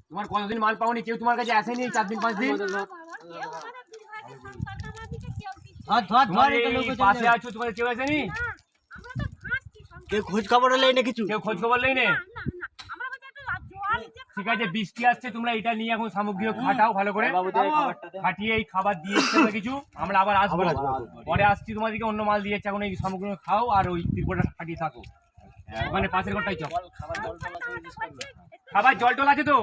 তোমার কতদিন মাল পাওনি? কেউ তোমার কাছে আসেনি 4 দিন 5 দিন? পাশে আছো, তোমার কেউ আসেনি? কেউ খোঁজ খবর নেই না কিছু? কেউ খোঁজ খবর নেই না? ঠিক আছে, বৃষ্টি আসছে, তোমরা এটা নিয়ে এখন সামগ্রী খাটাও ভালো করে, খাটিয়ে এই খাবার দিয়েছে কিছু, আমরা আবার আসবো, পরে আসছি তোমাদেরকে অন্য মাল দিয়েছে। এখন এই সামগ্রী খাও আর ওই ত্রিপলটা খাটিয়ে থাকো ওখানে পাশের ঘরটাই চল। খাবার জল টল আছে তো?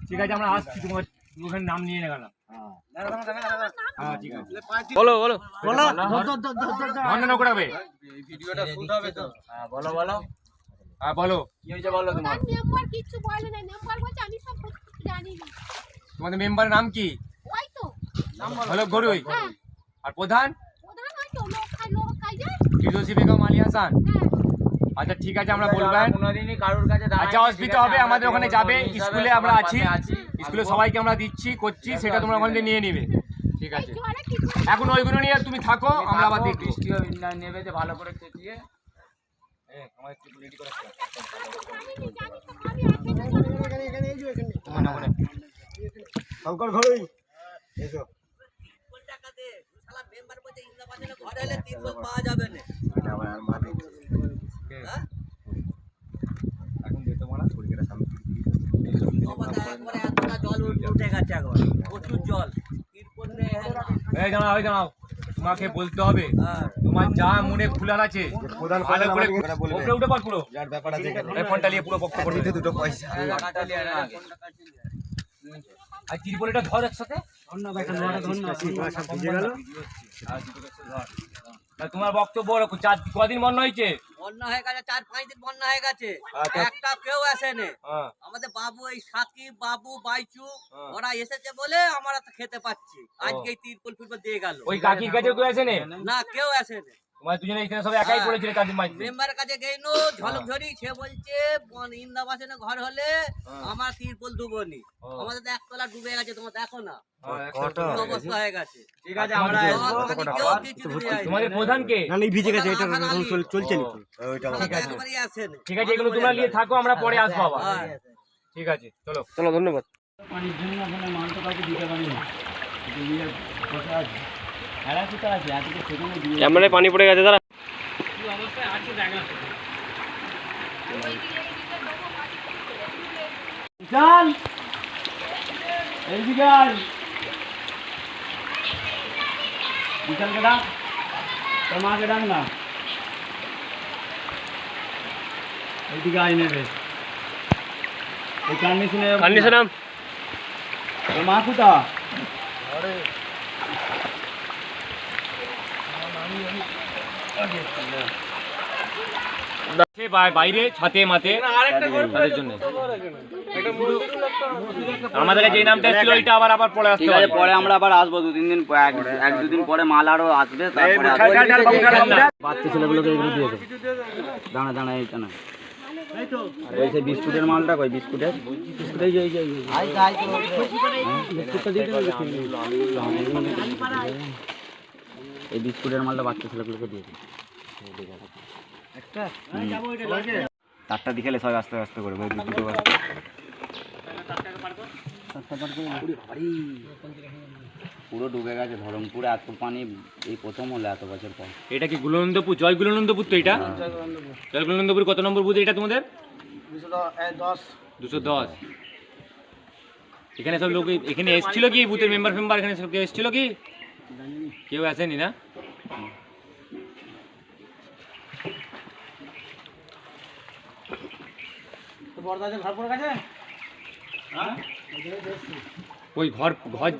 ঠিক আছে, আমরা আসছি, তোমার ওখানে নাম নিয়ে গেলাম। হ্যাঁ ঠিক আছে, বলো বলো বলো বর্ণনা করাবে। ভিডিওটা শুট হবে তো? হ্যাঁ বলো বলো। হ্যাঁ বলো, কি হয়েছে বলো। তোমার মেম্বার কিছু বলে না, মেম্বার বলছে আমি সব জানি না। তোমাদের মেম্বারের নাম কি? ওই তো হলো গরুই। আর প্রধান? প্রধান ওই তো লোক খাই যায়। ফিরদৌসী বেগম আলী হাসান। আচ্ছা ঠিক আছে, আমরা বলবেন। কোনোদিনই কারোর কাছে আচ্ছা অসুবিধা হবে, আমাদের ওখানে যাবে, স্কুলে আমরা আছি, স্কুলে সবাইকে আমরা দিচ্ছি করছি, সেটা তোমরা ওখানে নিয়ে নিবে। ঠিক আছে, এখন ওইগুলো নিয়ে তুমি থাকো, আমরা আবার দেখি। বৃষ্টিও নেবে যে ভালো করে চেঁচিয়ে শঙ্কর ঘরই এসো। পাওয়া যাবে না এখন যেতে মানা শরীরের সামনে জল উঠে গেছে, একবার প্রচুর জল। এই দাঁড়াও, দাঁড়াও, তোমাকে বলতে হবে, তোমার যা মনে খুলার আছে ভালো করে উপরে উঠে পড়, পুরো যার ব্যাপার আছে এই ফোনটা নিয়ে পুরো বক্তব্য করবে। দুটো পয়সা আর ত্রিপলটা ধর একসাথে, তোমার বক্তব্য কদিন বন্যা হয়েছে? বন্যা হয়ে গেছে 4-5 দিন বন্যা হয়ে গেছে, একটা কেউ আসেনি। আমাদের বাবু এই সাকিব বাবু বাইচু ওরা এসেছে বলে আমরা তো খেতে পাচ্ছি। আজকে এই তিরপল ফিরপল দিয়ে গেল। ওই কাকির কাছে কেউ আসেনি? না কেউ আসেনি। তোমার দুজনে এখানে সব একাই পড়েছিল 4 দিন 5 দিন। মেম্বারের কাছে গেইনো ঝলক ঝরি, সে বলছে ইন্দাবাসনে ঘর হলে আমার তিরপল ডুবনি। আমাদের তো একতলা ডুবে গেছে, তোমরা দেখো না অবস্থা হয়ে গেছে। ঠিক আছে, আমরা তোমাদের প্রধান কে? না এই ভিজে গেছে, এটা চলছে না ওইটা। ঠিক আছে, এগুলো তোমরা নিয়ে থাকো, আমরা পরে আসবো আবার। ঠিক আছে, চলো চলো, ধন্যবাদ। পানির জন্য ওখানে মাল তো কাউকে দিতে পারি না, ক্যামেরায় পানি পড়ে গেছে, দাঁড়া। কি অবস্থায় আছে দেখা চল এইদিকে আয়, বিশালকে ডাক, তোর মাকে ডাক না, এইদিকে আয় নেবে। এই কন্ডিশনে তোর মা কোথা? বাইরে ছাতে মাতে তাদের জন্য আমাদের কাছে এই নামটা ছিল, এটা আবার আবার পরে আসতে হবে। পরে আমরা আবার আসবো 2-3 দিন, 1-2 দিন পরে মাল আরো আসবে। বাচ্চা ছেলেগুলোকে এগুলো দিয়ে দেবো। দাঁড়া দাঁড়া, এইটা না, ওই সেই বিস্কুটের মালটা কই? বিস্কুটের বিস্কুটের বিস্কুটটা দিয়ে দেবো। এই বিস্কুটের মালটা বাচ্চা ছেলেগুলোকে দিয়ে দেবো। তারটা দিখালে সবাই আস্তে আস্তে করে দুটো পুরো ডুবে গেছে ধরমপুরে। এত পানি এই প্রথম হলো এত বছর পর। এটা কি গুলনন্দপুর? জয় গুলনন্দপুর তো এটা? জয় গুলনন্দপুর কত নম্বর বুথ এটা তোমাদের? 210। এখানে সব লোক এখানে এসেছিল কি? বুথের মেম্বার ফেম্বার এখানে সব কেউ এসেছিল কি? কেউ আসেনি না? ওই ঘর ঘর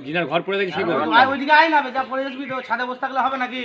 জিনার ঘর পড়ে গেছে, সেই ঘর। ওইদিকে আয় না, যা পরে আসবি তো ছাদে বসে থাকলে হবে নাকি?